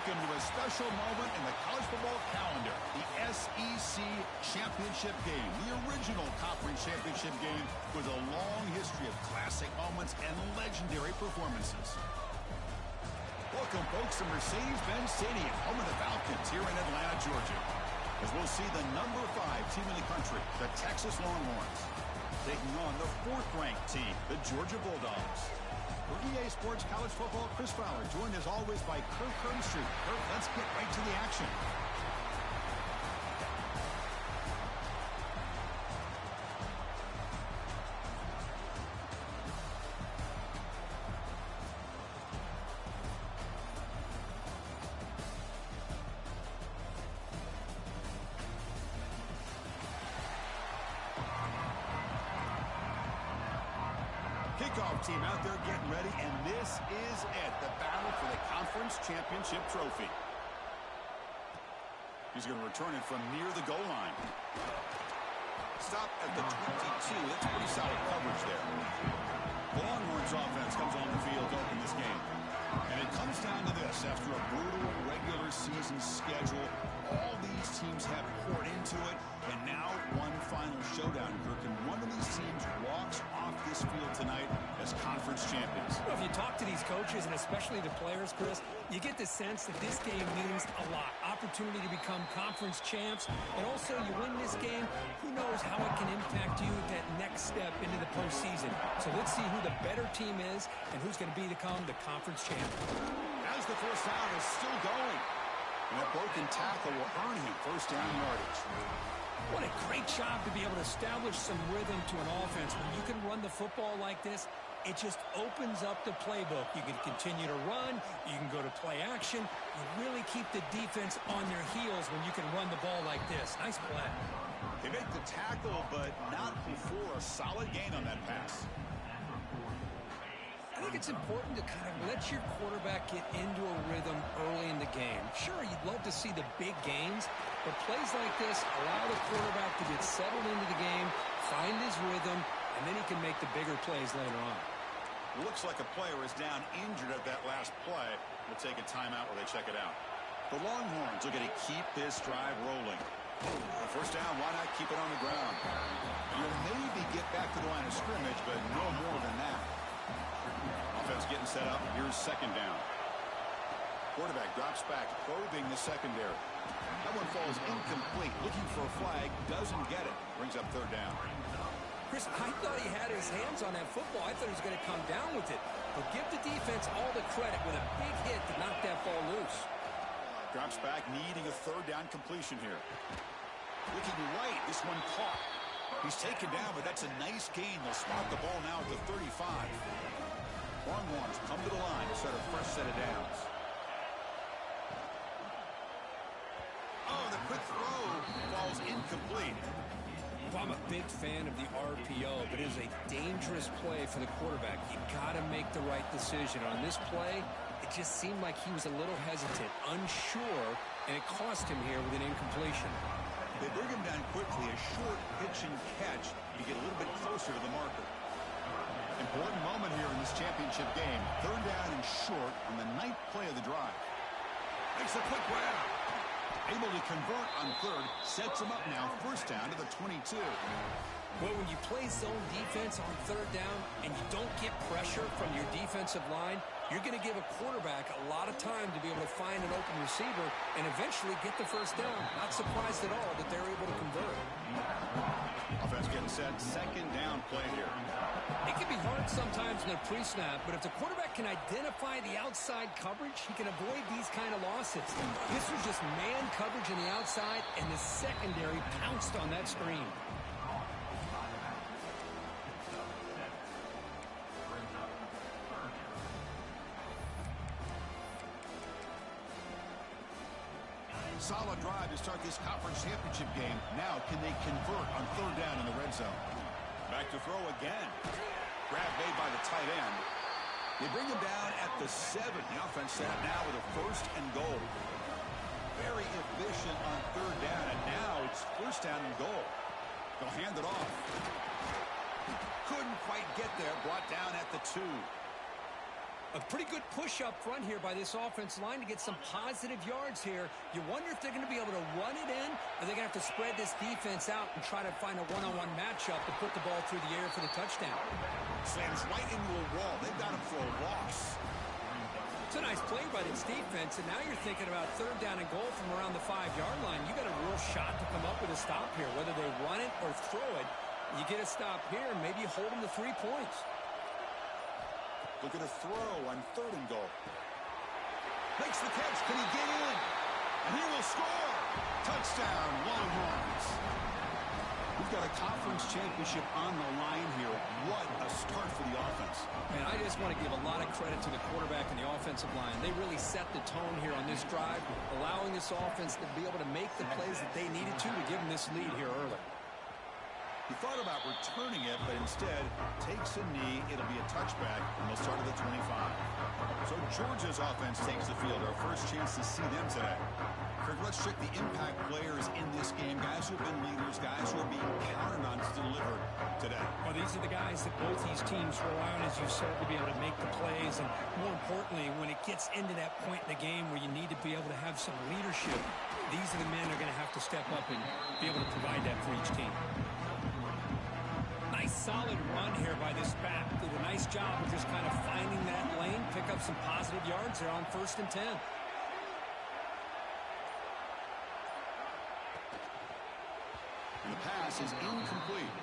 Welcome to a special moment in the college football calendar, the SEC Championship Game, the original conference championship game with a long history of classic moments and legendary performances. Welcome, folks, to Mercedes-Benz Stadium, home of the Falcons here in Atlanta, Georgia, as we'll see the number 5 team in the country, the Texas Longhorns, taking on the 4th-ranked team, the Georgia Bulldogs. For EA Sports College Football, Chris Fowler, joined as always by Kirk Herbstreit. Kirk, let's get right to the action. Kickoff team out there getting ready, and this is it, the battle for the conference championship trophy. He's going to return it from near the goal line. Stop at the 22. That's pretty solid coverage there. The Longhorns offense comes on the field to open this game. And it comes down to this. After a brutal regular season schedule, all these teams have poured into it, and now one final showdown, Kirk, and one of these teams walks off this field tonight as conference champions. Well, if you talk to these coaches, and especially the players, Chris, you get the sense that this game means a lot. Opportunity to become conference champs, and also you win this game, who knows how it can impact you that next step into the postseason. So let's see who the better team is and who's going to become the conference champ. As the first down is still going. And a broken tackle will earn him first down yardage. What a great job to be able to establish some rhythm to an offense. When you can run the football like this, it just opens up the playbook. You can continue to run. You can go to play action. You really keep the defense on their heels when you can run the ball like this. Nice play. They make the tackle, but not before a solid gain on that pass. I think it's important to kind of let your quarterback get into a rhythm early in the game. Sure, you'd love to see the big gains, but plays like this allow the quarterback to get settled into the game, find his rhythm, and then he can make the bigger plays later on. Looks like a player is down injured at that last play. We'll take a timeout while they check it out. The Longhorns are going to keep this drive rolling. The first down, why not keep it on the ground? You'll maybe get back to the line of scrimmage, but no more than that. Offense getting set up. Here's second down. Quarterback drops back, probing the secondary. That one falls incomplete. Looking for a flag, doesn't get it. Brings up third down. Chris, I thought he had his hands on that football. I thought he was going to come down with it. But give the defense all the credit with a big hit to knock that ball loose. Drops back, needing a third down completion here. Looking right, this one caught. He's taken down, but that's a nice gain. They'll spot the ball now at the 35. Longhorns come to the line to start a fresh set of downs. Oh, the quick throw falls incomplete. Well, I'm a big fan of the RPO, but it is a dangerous play for the quarterback. You got to make the right decision. On this play, it just seemed like he was a little hesitant, unsure, and it cost him here with an incompletion. They bring him down quickly, a short pitch and catch to get a little bit closer to the marker. Important moment here in this championship game. Third down and short on the 9th play of the drive. Makes a quick grab. Able to convert on third. Sets him up now. First down to the 22. Well, when you play zone defense on third down and you don't get pressure from your defensive line, you're going to give a quarterback a lot of time to be able to find an open receiver and eventually get the first down. Not surprised at all that they're able to convert. Offense getting set. Second down play here. It can be hard sometimes in a pre-snap, but if the quarterback can identify the outside coverage, he can avoid these kind of losses. This was just man coverage on the outside, and the secondary pounced on that screen. Solid drive to start this conference championship game. Now, can they convert on third down in the red zone? Back to throw again. Grab made by the tight end. They bring him down at the 7. The offense set up now with a first and goal. Very efficient on third down, and now it's first down and goal. They'll hand it off. Couldn't quite get there. Brought down at the 2. A pretty good push up front here by this offense line to get some positive yards here. You wonder if they're going to be able to run it in, or they're going to have to spread this defense out and try to find a one-on-one matchup to put the ball through the air for the touchdown. Slams right into a wall. They've got him for a loss. It's a nice play by this defense, and now you're thinking about third down and goal from around the 5-yard line. You got a real shot to come up with a stop here, whether they run it or throw it. You get a stop here, and maybe you hold them to 3 points. Look at a throw on third and goal. Makes the catch. Can he get in? And he will score. Touchdown, Longhorns. We've got a conference championship on the line here. What a start for the offense. Man, I just want to give a lot of credit to the quarterback and the offensive line. They really set the tone here on this drive, allowing this offense to be able to make the plays that they needed to give them this lead here early. He thought about returning it, but instead takes a knee. It'll be a touchback, and they'll start at the 25. So Georgia's offense takes the field. Our first chance to see them today. Kirk, let's check the impact players in this game. Guys who have been leaders, guys who are being counted on to deliver today. Well, these are the guys that both these teams rely on, as you said, to be able to make the plays. And more importantly, when it gets into that point in the game where you need to be able to have some leadership, these are the men that are going to have to step up and be able to provide that for each team. Nice solid run here by this back. Did a nice job of just kind of finding that lane, pick up some positive yards there on 1st and 10. And the pass is incomplete.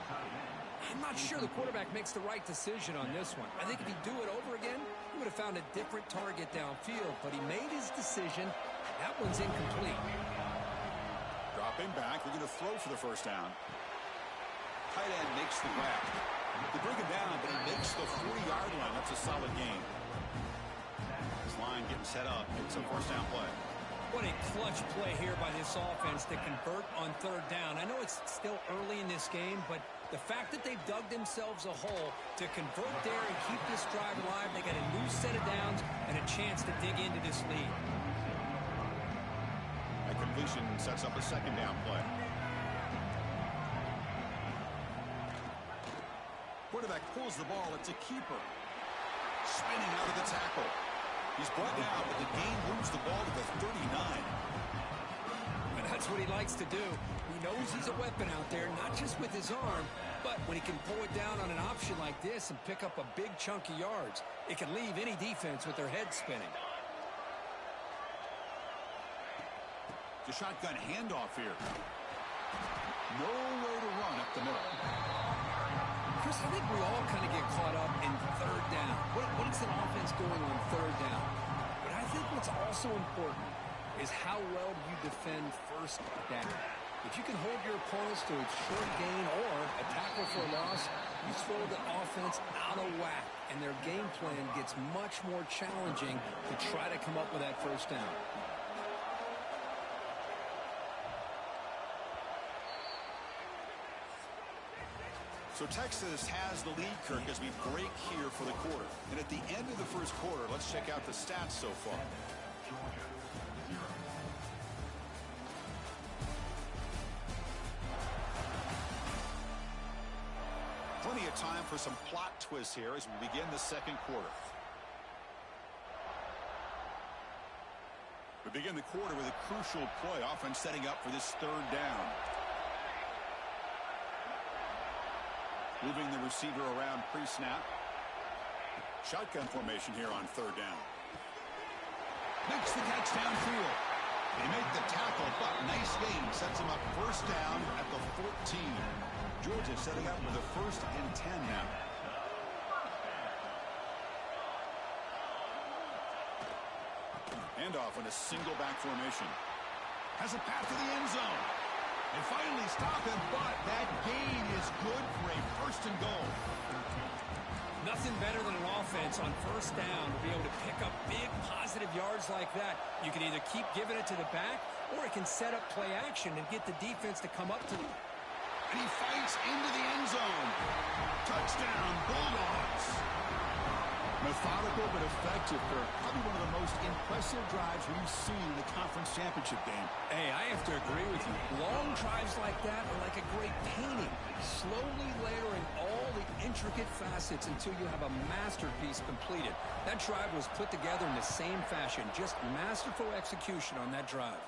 I'm not sure the quarterback makes the right decision on this one. I think if he'd do it over again, he would have found a different target downfield, but he made his decision. That one's incomplete. Dropping back, they're going to throw for the first down. Tight end makes the grab. They bring him down, but he makes the 40-yard line. That's a solid gain. This line getting set up. It's a first down play. What a clutch play here by this offense to convert on 3rd down. I know it's still early in this game, but the fact that they've dug themselves a hole to convert there and keep this drive alive, they got a new set of downs and a chance to dig into this lead. That completion sets up a 2nd down play. Quarterback pulls the ball. It's a keeper. Spinning out of the tackle. He's brought down, but the gain moves the ball to the 39. And that's what he likes to do. He knows he's a weapon out there, not just with his arm, but when he can pull it down on an option like this and pick up a big chunk of yards, it can leave any defense with their head spinning. The shotgun handoff here. Nowhere to run up the middle. Chris, I think we all kind of get caught up in 3rd down. What is an offense doing on 3rd down? But I think what's also important is how well you defend 1st down. If you can hold your opponents to a short gain or a tackle for a loss, you throw the offense out of whack, and their game plan gets much more challenging to try to come up with that 1st down. So Texas has the lead, Kirk, as we break here for the quarter. And at the end of the 1st quarter, let's check out the stats so far. Plenty of time for some plot twists here as we begin the 2nd quarter. We begin the quarter with a crucial play, offense setting up for this 3rd down. Moving the receiver around pre-snap. Shotgun formation here on 3rd down. Makes the catch downfield. They make the tackle, but nice gain. Sets him up 1st down at the 14. Georgia setting up with a 1st and 10 now. Handoff in a single back formation. Has a path to the end zone. They finally stop him, but that gain is good for a 1st and goal. Nothing better than an offense on 1st down to be able to pick up big positive yards like that. You can either keep giving it to the back, or it can set up play action and get the defense to come up to them. And he fights into the end zone. Touchdown, Bulldogs. Methodical but effective for probably one of the most impressive drives we've seen in the conference championship game. Hey, I have to agree with you. Long drives like that are like a great painting, slowly layering all the intricate facets until you have a masterpiece completed. That drive was put together in the same fashion. Just masterful execution on that drive.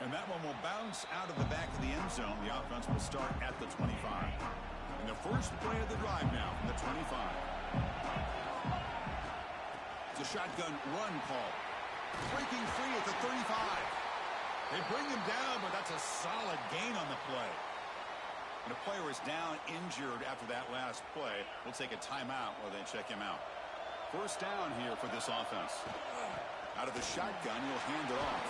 And that one will bounce out of the back of the end zone. The offense will start at the 25. And the first play of the drive now from the 25. It's a shotgun run call. Breaking free at the 35. They bring him down, but that's a solid gain on the play. And a player is down injured after that last play. We'll take a timeout while they check him out. First down here for this offense. Out of the shotgun, he'll hand it off.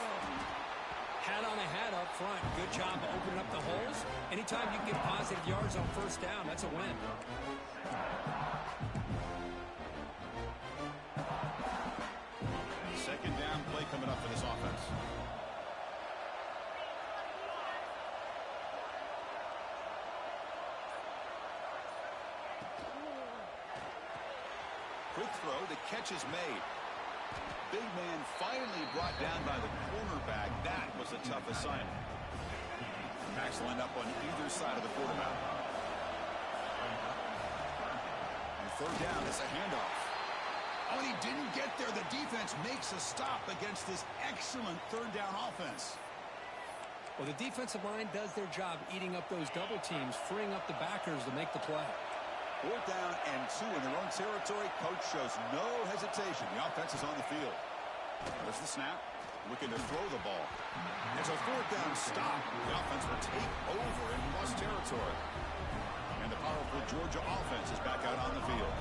Hat on a hat up front. Good job opening up the holes. Anytime you can get positive yards on first down, that's a win. Second down play coming up for this offense. Quick throw. The catch is made. Big man finally brought down by the cornerback. That was a tough assignment. Backs lined up on either side of the quarterback. And third down is a handoff. Oh, and he didn't get there. The defense makes a stop against this excellent third down offense. Well, the defensive line does their job eating up those double teams, freeing up the backers to make the play. Fourth down and 2 in their own territory. Coach shows no hesitation. The offense is on the field. There's the snap. Looking to throw the ball. It's a fourth down stop. The offense will take over in plus territory. And the powerful Georgia offense is back out on the field.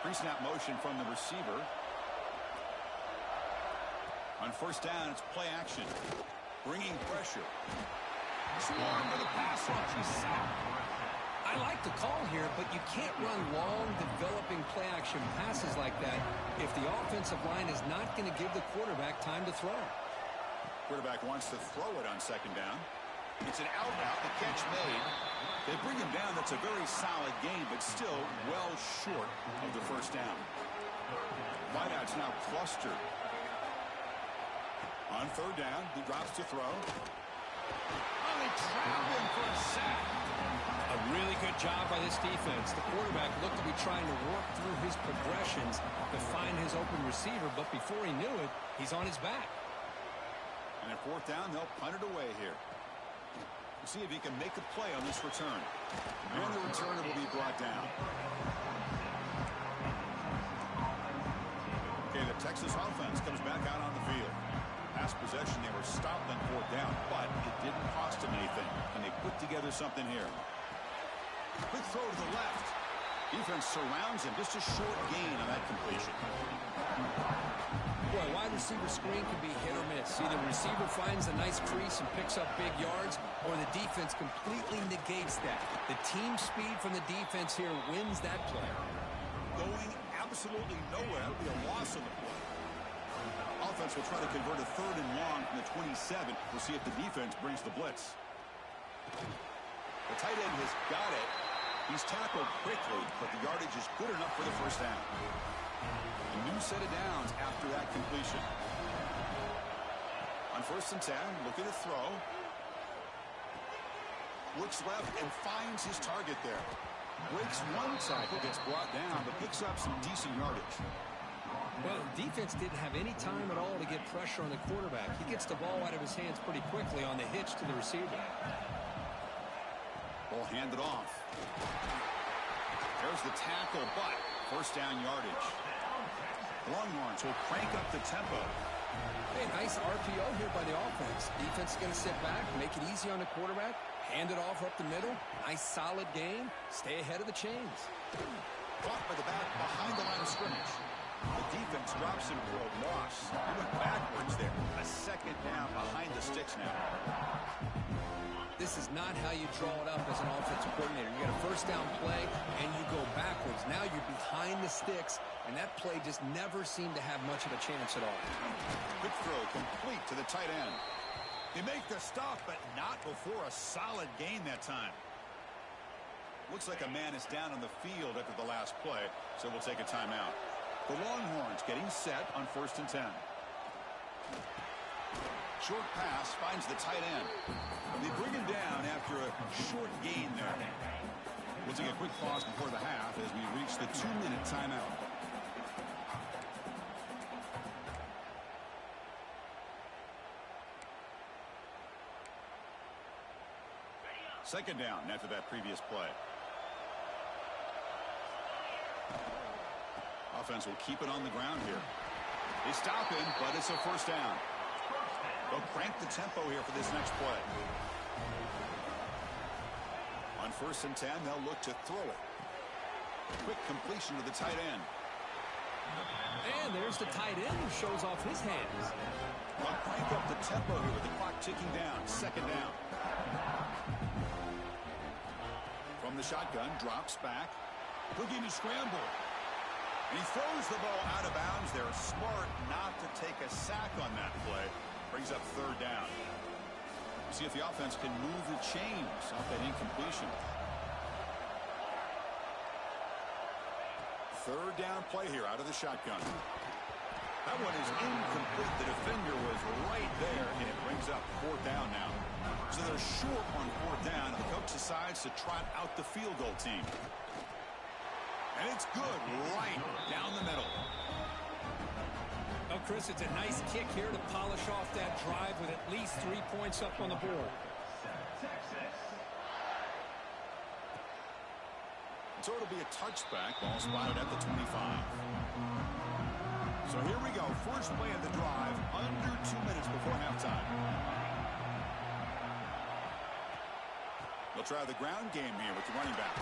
Pre-snap motion from the receiver. On first down, it's play action. Bringing pressure. Swarm for the pass rush. I like the call here, but you can't run long, developing play-action passes like that if the offensive line is not going to give the quarterback time to throw. Quarterback wants to throw it on second down. It's an out route. The catch made. They bring him down. That's a very solid gain, but still well short of the first down. Wideout's now clustered. On third down, he drops to throw. Oh, they trap him for a sack. A really good job by this defense. The quarterback looked to be trying to work through his progressions to find his open receiver, but before he knew it, he's on his back. And at fourth down, they'll punt it away here. We'll see if he can make a play on this return. And the returner will be brought down. Okay, the Texas offense comes back out on the field. Last possession, they were stopped on fourth down, but it didn't cost them anything. And they put together something here. Quick throw to the left. Defense surrounds him. Just a short gain on that completion. Boy, wide receiver screen can be hit or miss. Either the receiver finds a nice crease and picks up big yards, or the defense completely negates that. The team speed from the defense here wins that play. Going absolutely nowhere. That would be a loss of the play. Offense will try to convert a third and long from the 27. We'll see if the defense brings the blitz. The tight end has got it. He's tackled quickly, but the yardage is good enough for the first down. A new set of downs after that completion. On first and 10, looking to throw. Looks left and finds his target there. Breaks one tackle, gets brought down, but picks up some decent yardage. Well, the defense didn't have any time at all to get pressure on the quarterback. He gets the ball out of his hands pretty quickly on the hitch to the receiver. Ball handed off. There's the tackle, but first down yardage. Longhorns will crank up the tempo. Hey, nice RPO here by the offense. Defense is going to sit back, make it easy on the quarterback, hand it off up the middle. Nice solid gain. Stay ahead of the chains. Caught by the back behind the line of scrimmage. The defense drops him for a loss. He went backwards there. A second down behind the sticks now. This is not how you draw it up as an offensive coordinator. You got a first down play, and you go backwards. Now you're behind the sticks, and that play just never seemed to have much of a chance at all. Quick throw complete to the tight end. They make the stop, but not before a solid gain that time. Looks like a man is down on the field after the last play, so we'll take a timeout. The Longhorns getting set on first and 10. short pass finds the tight end. They bring him down after a short gain there. We'll take a quick pause before the half as we reach the 2-minute timeout. Second down after that previous play. Offense will keep it on the ground here. They stop him, but it's a first down. They'll crank the tempo here for this next play. On 1st and 10, they'll look to throw it. Quick completion to the tight end. And there's the tight end who shows off his hands. They'll crank up the tempo here with the clock ticking down. Second down. From the shotgun, drops back. Looking to scramble. And he throws the ball out of bounds. They're smart not to take a sack on that play. Brings up 3rd down. See if the offense can move the chains off that incompletion. 3rd down play here out of the shotgun. That one is incomplete. The defender was right there, and it brings up 4th down now. So they're short on 4th down, and the coach decides to trot out the field goal team. And it's good right down the middle. Oh, Chris, it's a nice kick here to polish off that drive with at least 3 points up on the board. So it'll be a touchback. Ball spotted at the 25. So here we go. First play of the drive. Under 2 minutes before halftime. They'll try the ground game here with the running back.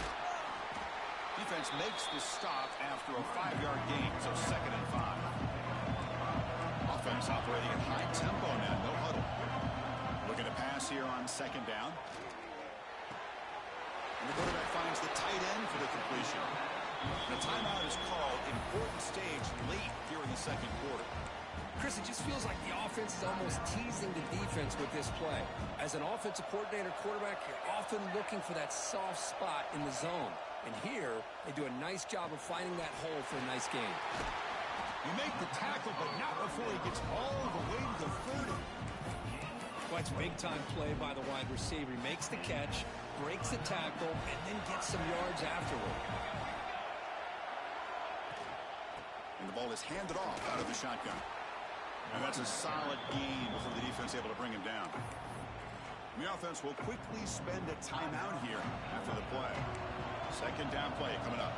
Defense makes the stop after a 5-yard gain, so 2nd and 5. Offense operating at high tempo now, no huddle. Looking to pass here on 2nd down. And the quarterback finds the tight end for the completion. The timeout is called. Important stage late here in the 2nd quarter. Chris, it just feels like the offense is almost teasing the defense with this play. As an offensive coordinator quarterback, you're often looking for that soft spot in the zone. And here, they do a nice job of finding that hole for a nice gain. You make the tackle, but not before he gets all the way to the 30. Well, it's big-time play by the wide receiver. He makes the catch, breaks the tackle, and then gets some yards afterward. And the ball is handed off out of the shotgun. And that's a solid gain before the defense able to bring him down. And the offense will quickly spend a timeout here after the play. 2nd down play coming up.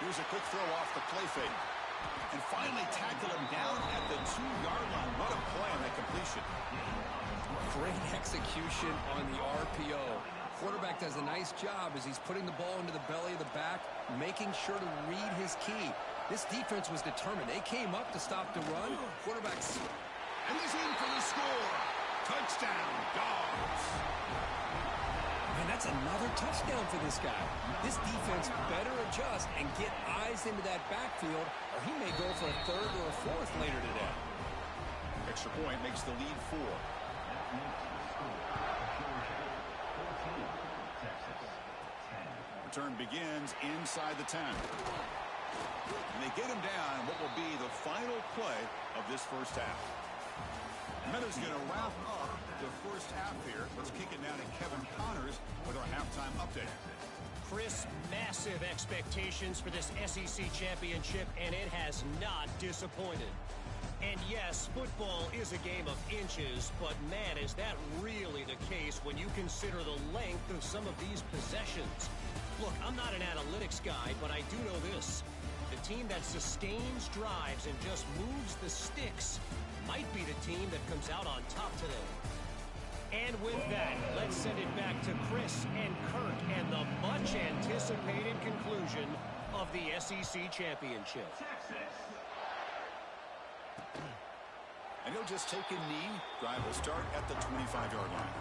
Here's a quick throw off the play fake. And finally tackle him down at the 2-yard line. What a play on that completion. Great execution on the RPO. Quarterback does a nice job as he's putting the ball into the belly of the back, making sure to read his key. This defense was determined. They came up to stop the run. Quarterback's... And he's in for the score. Touchdown, Dogs. Man, that's another touchdown for this guy. This defense better adjust and get eyes into that backfield, or he may go for a 3rd or a 4th later today. Extra point makes the lead 4. Return begins inside the 10. And they get him down what will be the final play of this first half. Meadows going to wrap up the first half here. Let's kick it down to Kevin Connors with our halftime update. Chris, massive expectations for this SEC championship, and it has not disappointed. And yes, football is a game of inches, but man, is that really the case when you consider the length of some of these possessions. Look, I'm not an analytics guy, but I do know this. The team that sustains drives and just moves the sticks might be the team that comes out on top today. And with that, let's send it back to Chris and Kirk and the much-anticipated conclusion of the SEC championship. And he'll just take a knee. Drive will start at the 25-yard line.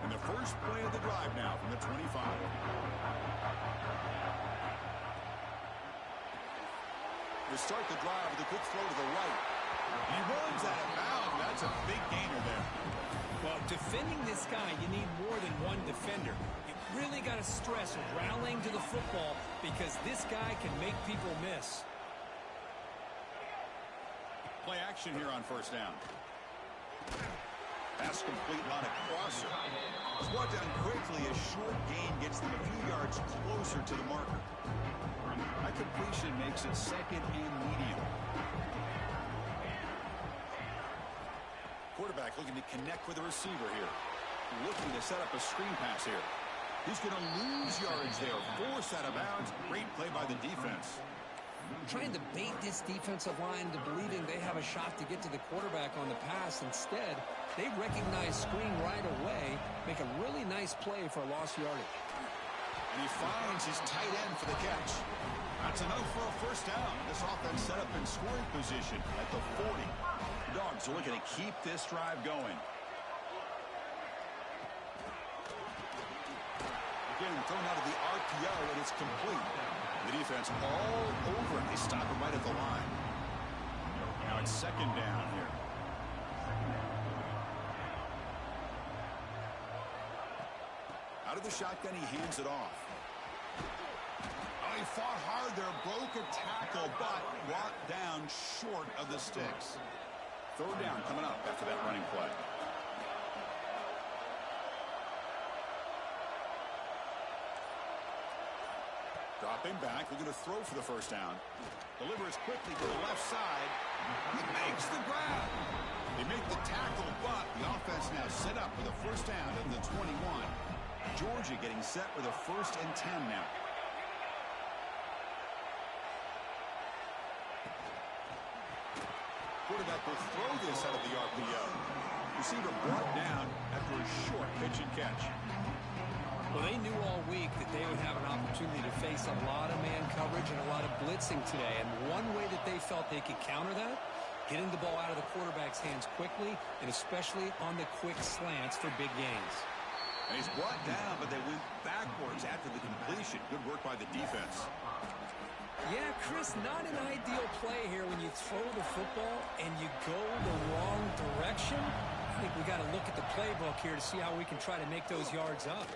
And the first play of the drive now from the 25. To start the drive with a quick throw to the right. He runs out of bounds. That's a big gainer there. Well, defending this guy, you need more than one defender. You really got to stress rallying to the football because this guy can make people miss. Play action here on first down. Pass complete on a crosser. It's brought down quickly. A short gain gets them a few yards closer to the marker. That completion makes it second and medium. Quarterback looking to connect with the receiver here. Looking to set up a screen pass here. He's going to lose yards there. Forced out of bounds. Great play by the defense. Trying to bait this defensive line into believing they have a shot to get to the quarterback on the pass. Instead, they recognize screen right away, make a really nice play for lost yardage. And he finds his tight end for the catch. That's enough for a first down. This offense set up in scoring position at the 40. The Dogs are looking to keep this drive going. Again, thrown out of the RPO, and it's complete. The defense all over it. They stop him right at the line. Now it's second down here. Out of the shotgun, he hands it off. Oh, he fought hard there, broke a tackle, but brought down short of the sticks. Third down coming up after that running play. Dropping back, looking to throw for the first down. Delivers quickly to the left side. He makes the grab. They make the tackle, but the offense now set up with a first down at the 21. Georgia getting set with a 1st and 10 now. Quarterback will throw this out of the RPO. Receiver brought down after a short pitch and catch. Well, they knew all week that they would have an opportunity to face a lot of man coverage and a lot of blitzing today. And one way that they felt they could counter that, getting the ball out of the quarterback's hands quickly, and especially on the quick slants for big gains. And he's brought down, but they went backwards after the completion. Good work by the defense. Yeah, Chris, not an ideal play here when you throw the football and you go the wrong direction. I think we got to look at the playbook here to see how we can try to make those yards up.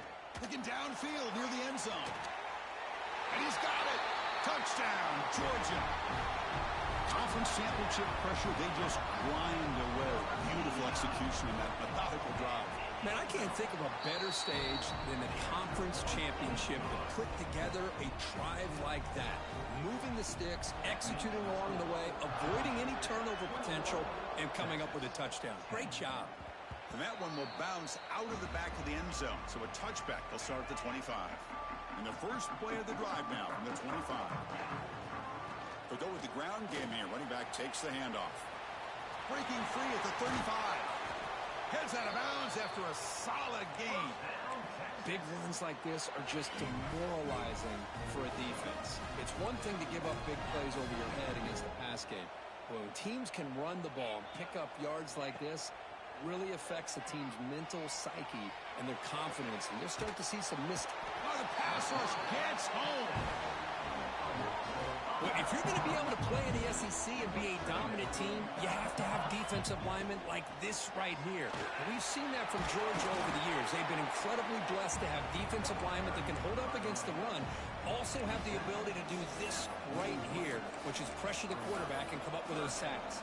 Looking downfield near the end zone. And he's got it. Touchdown, Georgia. Conference championship pressure, they just grind away. Beautiful execution in that methodical drive. Man, I can't think of a better stage than the conference championship to put together a drive like that. Moving the sticks, executing along the way, avoiding any turnover potential, and coming up with a touchdown. Great job. And that one will bounce out of the back of the end zone. So a touchback will start at the 25. And the first play of the drive now from the 25. They'll go with the ground game here. Running back takes the handoff. Breaking free at the 35. Heads out of bounds after a solid gain. Big runs like this are just demoralizing for a defense. It's one thing to give up big plays over your head against the pass game. But when teams can run the ball and pick up yards like this, really affects the team's mental psyche and their confidence. And you'll start to see some missed. Oh, the pass rush gets home. Well, if you're going to be able to play in the SEC and be a dominant team, you have to have defensive linemen like this right here. And we've seen that from Georgia over the years. They've been incredibly blessed to have defensive linemen that can hold up against the run, also have the ability to do this right here, which is pressure the quarterback and come up with those sacks.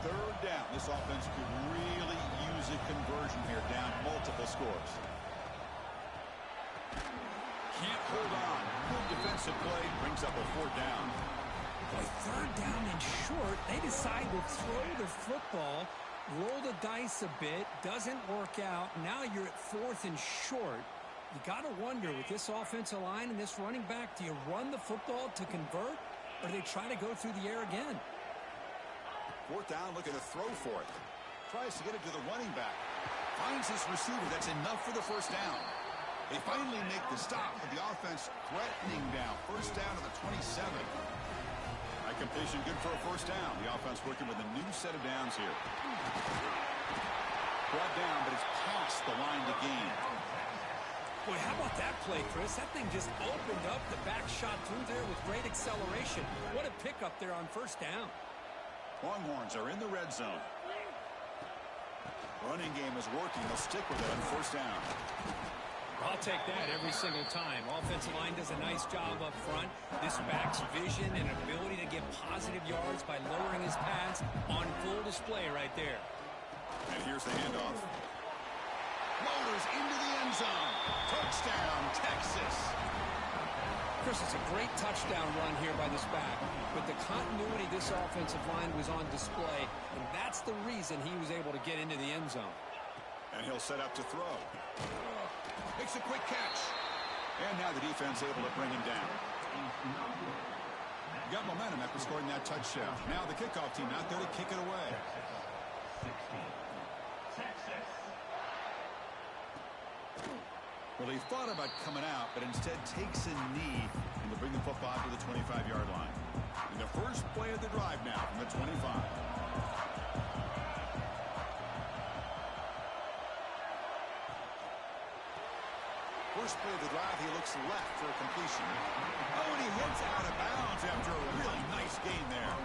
Third down. This offense could really use a conversion here, down multiple scores. Can't hold on. Good defensive play brings up a fourth down. Boy, third down and short. They decide to throw the football, roll the dice a bit, doesn't work out. Now you're at 4th and short. You got to wonder, with this offensive line and this running back, do you run the football to convert, or do they try to go through the air again? Fourth down, looking to throw for it. Tries to get it to the running back. Finds his receiver. That's enough for the first down. They finally make the stop, with the offense threatening down. First down to the 27. That completion good for a first down. The offense working with a new set of downs here. Brought down, but it's past the line to gain. Boy, how about that play, Chris? That thing just opened up. The back shot through there with great acceleration. What a pickup there on first down. Longhorns are in the red zone. Running game is working. They'll stick with it on first down. I'll take that every single time. Offensive line does a nice job up front. This back's vision and ability to get positive yards by lowering his pads on full display right there. And here's the handoff. Motors into the end zone. Touchdown, Texas. Chris, it's a great touchdown run here by this back. But the continuity of this offensive line was on display, and that's the reason he was able to get into the end zone. And he'll set up to throw. Makes a quick catch. And now the defense able to bring him down. Got momentum after scoring that touchdown. Now the kickoff team out there to kick it away. Well, he thought about coming out, but instead takes a knee and to bring the football to the 25-yard line. And the first play of the drive now from the 25. First play of the drive, he looks left for a completion. Oh, and he hits out of bounds after a really nice gain there.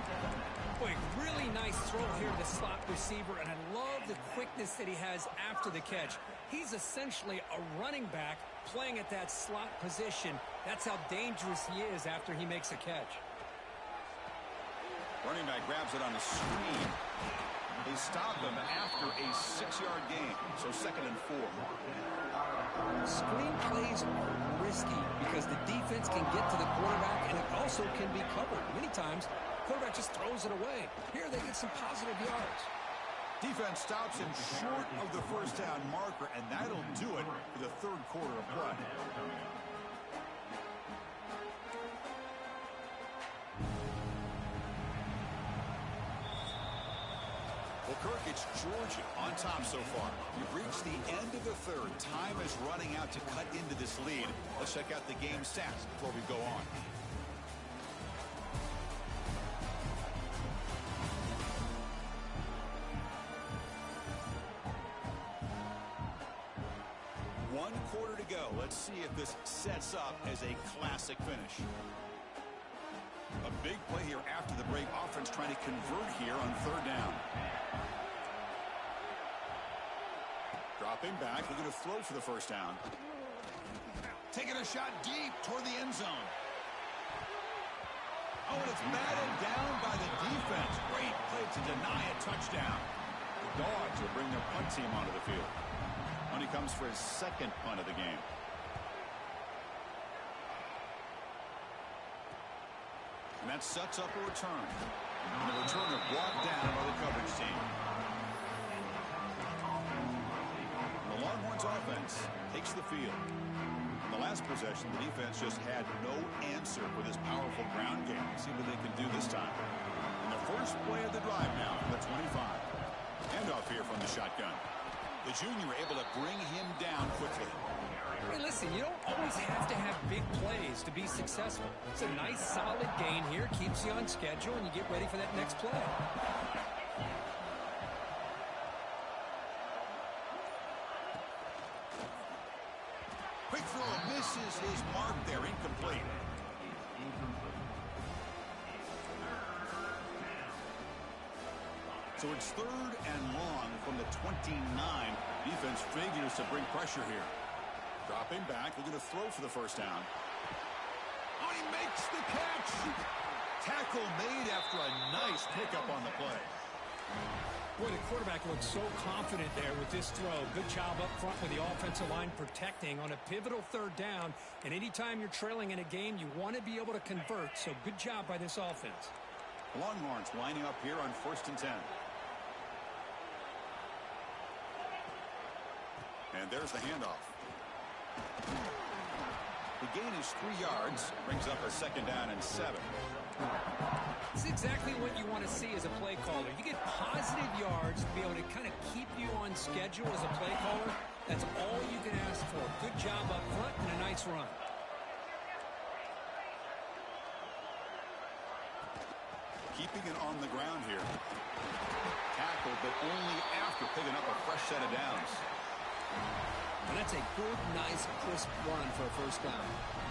Boy, really nice throw here to the slot receiver, and I love the quickness that he has after the catch. He's essentially a running back playing at that slot position. That's how dangerous he is after he makes a catch. Running back grabs it on a screen. They stop him after a 6-yard gain, so 2nd and 4. Screen plays are risky because the defense can get to the quarterback, and it also can be covered. Many times, quarterback just throws it away. Here they get some positive yards. Defense stops him short of the first down marker, and that'll do it for the third quarter of play. Well, Kirk, it's Georgia on top so far. We've reached the end of the third. Time is running out to cut into this lead. Let's check out the game stats before we go on. One quarter to go. Let's see if this sets up as a classic finish. A big play here after the break. Offense trying to convert here on third down. Dropping back, looking to throw for the first down. Taking a shot deep toward the end zone. Oh, and it's batted down by the defense. Great play to deny a touchdown. The Dogs will bring their punt team onto the field. When he comes for his second punt of the game. And that sets up a return. And the returner brought down by the coverage team. The Longhorns offense takes the field. In the last possession, the defense just had no answer for this powerful ground game. Let's see what they can do this time. And the first play of the drive now from the 25. Handoff here from the shotgun. The junior able to bring him down quickly. Hey, listen, you don't always have to have big plays to be successful. It's a nice, solid gain here. Keeps you on schedule, and you get ready for that next play. Quick throw misses his mark there. Incomplete. So it's third and long from the 29. Defense figures to bring pressure here. Dropping back, looking to throw for the first down. Oh, he makes the catch. Tackle made after a nice pickup on the play. Boy, the quarterback looks so confident there with this throw. Good job up front with the offensive line protecting on a pivotal third down. And anytime you're trailing in a game, you want to be able to convert. So good job by this offense. Longhorns lining up here on 1st and 10. And there's the handoff. The gain is 3 yards, brings up a 2nd down and 7. It's exactly what you want to see as a play caller. You get positive yards to be able to kind of keep you on schedule as a play caller. That's all you can ask for. Good job up front and a nice run. Keeping it on the ground here. Tackled, but only after picking up a fresh set of downs. And that's a good, nice, crisp run for a first down.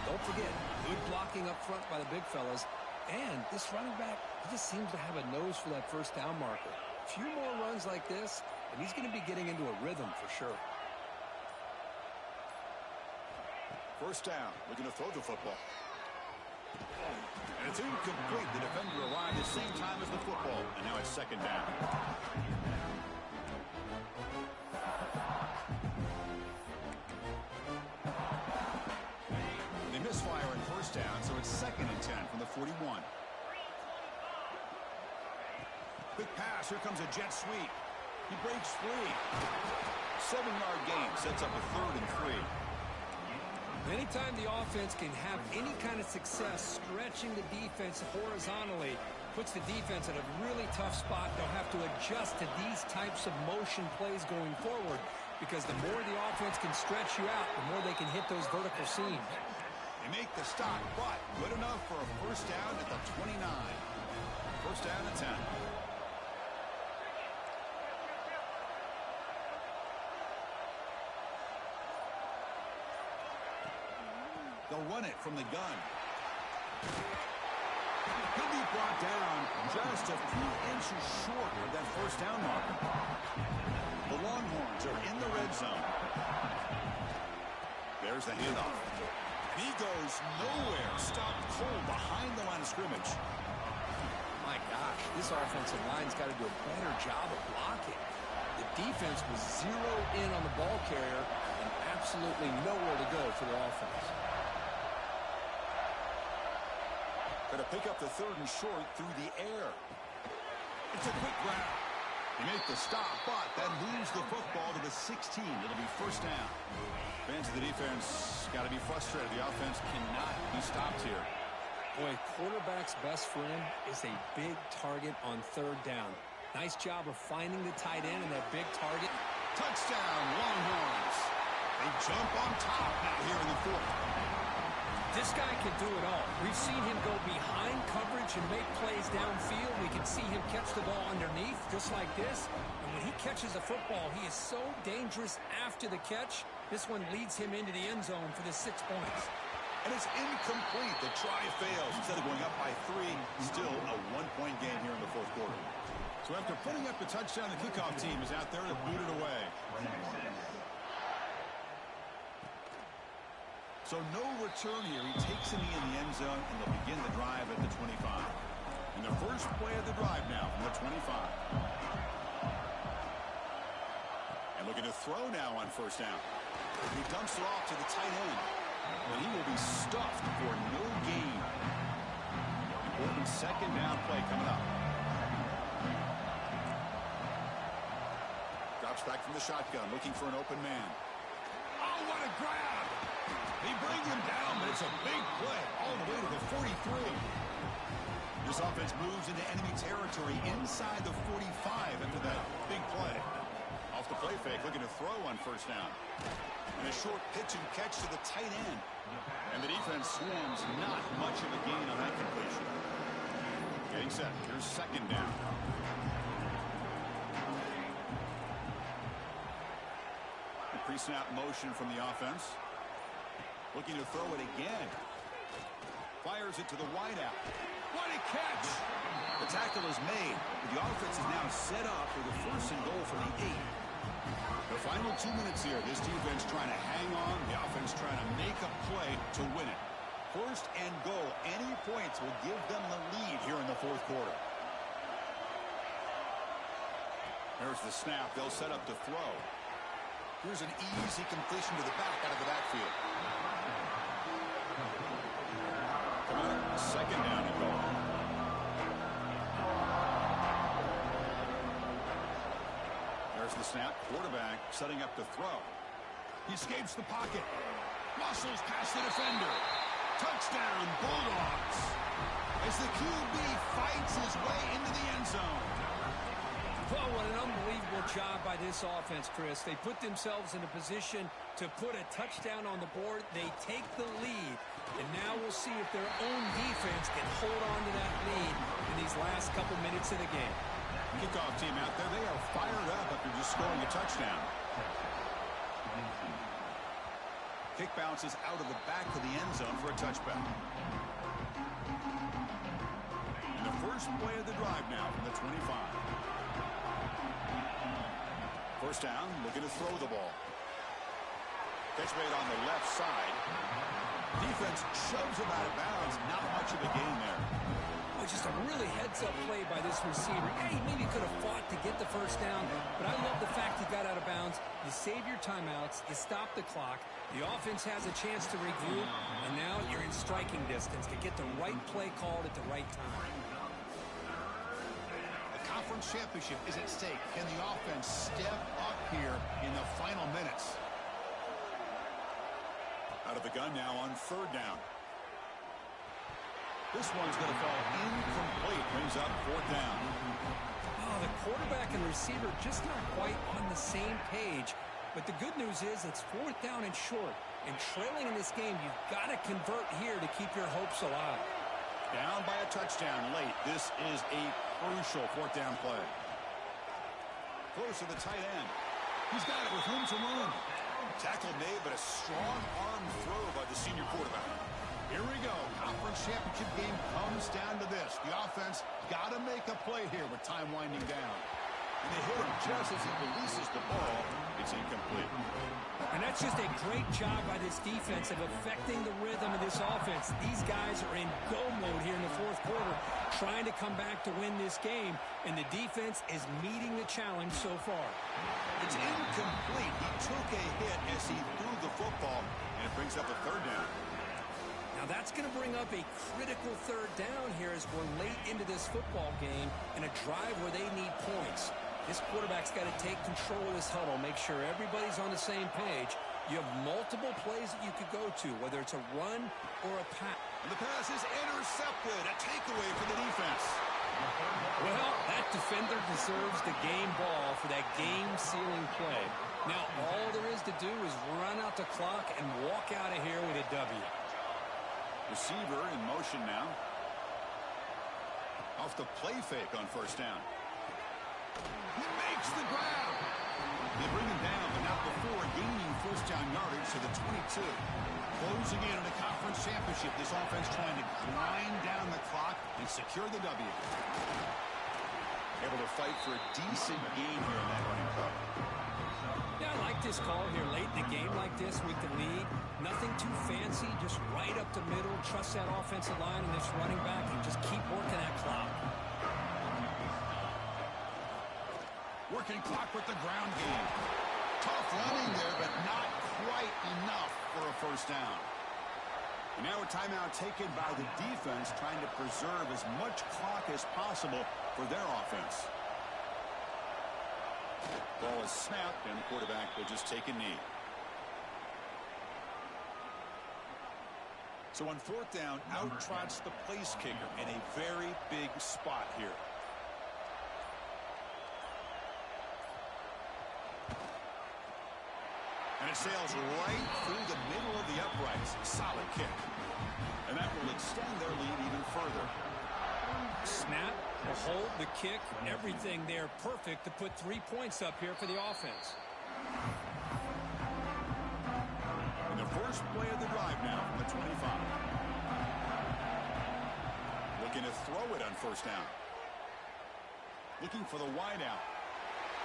Don't forget, good blocking up front by the big fellas. And this running back, he just seems to have a nose for that first down marker. A few more runs like this, and he's going to be getting into a rhythm for sure. First down, looking to throw the football. And it's incomplete. The defender arrived at the same time as the football. And now it's second down. They misfire in first down, so it's second and 10 from the 41. Quick pass. Here comes a jet sweep. He breaks free. 7-yard gain sets up a 3rd and 3. Anytime the offense can have any kind of success stretching the defense horizontally, puts the defense in a really tough spot. They'll have to adjust to these types of motion plays going forward, because the more the offense can stretch you out, the more they can hit those vertical seams. They make the stop, but good enough for a first down at the 29. First down at 10. They'll run it from the gun. He'll be brought down just a few inches short of that first down mark. The Longhorns are in the red zone. There's the handoff. And he goes nowhere. Stopped cold behind the line of scrimmage. My gosh, this offensive line's got to do a better job of blocking. The defense was zeroed in on the ball carrier and absolutely nowhere to go for the offense. Going to pick up the 3rd and short through the air. It's a quick grab. They make the stop, but that moves the football to the 16. It'll be first down. Fans of the defense got to be frustrated. The offense cannot be stopped here. Boy, quarterback's best friend is a big target on 3rd down. Nice job of finding the tight end and that big target. Touchdown, Longhorns. They jump on top now here in the 4th. This guy can do it all. We've seen him go behind coverage and make plays downfield. We can see him catch the ball underneath, just like this. And when he catches a football, he is so dangerous after the catch. This one leads him into the end zone for the 6 points. And it's incomplete. The try fails. Instead of going up by 3, still a 1-point game here in the 4th quarter. So after putting up the touchdown, the kickoff team is out there to boot it away. So no return here. He takes a knee in the end zone, and they'll begin the drive at the 25. And the first play of the drive now from the 25. And looking to throw now on first down. He dumps it off to the tight end. And he will be stuffed for no gain. Important second down play coming up. Drops back from the shotgun, looking for an open man. Oh, what a grab! They bring him down, but it's a big play all the way to the 43. This offense moves into enemy territory inside the 45 after that big play. Off the play fake, looking to throw on first down. And a short pitch and catch to the tight end. And the defense swarms not much of a gain on that completion. Getting set. Here's second down. The pre-snap motion from the offense. Looking to throw it again. Fires it to the wideout. What a catch! The tackle is made. The offense is now set up for the 1st and goal from the 8. The final 2 minutes here. This defense trying to hang on. The offense trying to make a play to win it. 1st and goal. Any points will give them the lead here in the 4th quarter. There's the snap. They'll set up to throw. Here's an easy completion to the back out of the backfield. Second down and goal. There's the snap. Quarterback setting up to throw. He escapes the pocket. Muscles past the defender. Touchdown, Bulldogs. As the QB fights his way into the end zone. Well, what an unbelievable job by this offense, Chris. They put themselves in a position to put a touchdown on the board. They take the lead. And now we'll see if their own defense can hold on to that lead in these last couple minutes of the game. Kickoff team out there, they are fired up after just scoring a touchdown. Kick bounces out of the back of the end zone for a touchback. And the first play of the drive now from the 25. First down, looking to throw the ball. Catch made on the left side. Defense shoves him out of bounds. Not much of a gain there. Oh, just a really heads-up play by this receiver. Yeah, he maybe could have fought to get the first down, but I love the fact he got out of bounds. You save your timeouts. You stop the clock. The offense has a chance to regroup, and now you're in striking distance to get the right play called at the right time. The conference championship is at stake. Can the offense step up here in the final minutes? Out of the gun now on third down. This one's going to fall incomplete. Brings up fourth down. Oh, the quarterback and receiver just not quite on the same page. But the good news is it's fourth down and short. And trailing in this game, you've got to convert here to keep your hopes alive. Down by a touchdown late. This is a crucial fourth down play. Close to the tight end. He's got it with room to run. Tackle made, but a strong arm throw by the senior quarterback. Here we go. Conference championship game comes down to this. The offense got to make a play here with time winding down. And they hit him just as he releases the ball. It's incomplete. And that's just a great job by this defense of affecting the rhythm of this offense. These guys are in go mode here in the fourth quarter, trying to come back to win this game. And the defense is meeting the challenge so far. It's incomplete. He took a hit as he threw the football, and it brings up a third down. Now that's going to bring up a critical third down here as we're late into this football game in a drive where they need points. This quarterback's got to take control of this huddle, make sure everybody's on the same page. You have multiple plays that you could go to, whether it's a run or a pass. And the pass is intercepted. A takeaway for the defense. Well, that defender deserves the game ball for that game-sealing play. Now all there is to do is run out the clock and walk out of here with a W. Receiver in motion now. Off the play fake on first down. He makes the grab. They bring him down, but not before gaining first down yardage to the 22. Closing in on the conference championship. This offense trying to grind down the clock and secure the W. Able to fight for a decent gain here in that running play. Yeah, I like this call here late in the game like this with the lead. Nothing too fancy, just right up the middle. Trust that offensive line and this running back and just keep working that clock. Working clock with the ground game. Tough running there, but not quite enough for a first down. And now a timeout taken by the defense, trying to preserve as much clock as possible for their offense. Ball is snapped, and the quarterback will just take a knee. So on fourth down, out trots the place kicker in a very big spot here. And it sails right through the middle of the uprights. Solid kick. And that will extend their lead even further. Snap, the hold, the kick, everything there perfect to put 3 points up here for the offense. And the first play of the drive now from the 25. Looking to throw it on first down. Looking for the wide out.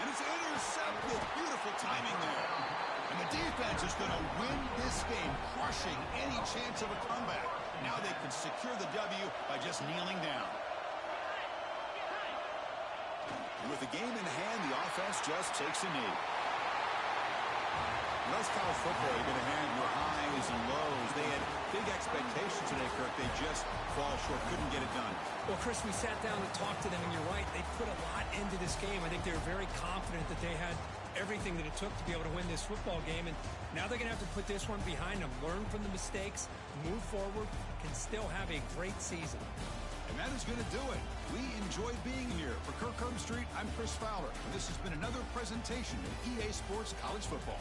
And it's intercepted. Beautiful timing there. And the defense is going to win this game, crushing any chance of a comeback. Now they can secure the W by just kneeling down. And with the game in hand, the offense just takes a knee. Most college football, you're going to have your highs and lows. They had big expectations today, Kirk. They just fall short, couldn't get it done. Well, Chris, we sat down and talked to them, and you're right. They put a lot into this game. I think they were very confident that they had everything that it took to be able to win this football game. And now they're going to have to put this one behind them, learn from the mistakes, move forward, can still have a great season. And that is going to do it. We enjoyed being here. For Kirk Herbstreit, I'm Chris Fowler. And this has been another presentation of EA Sports College Football.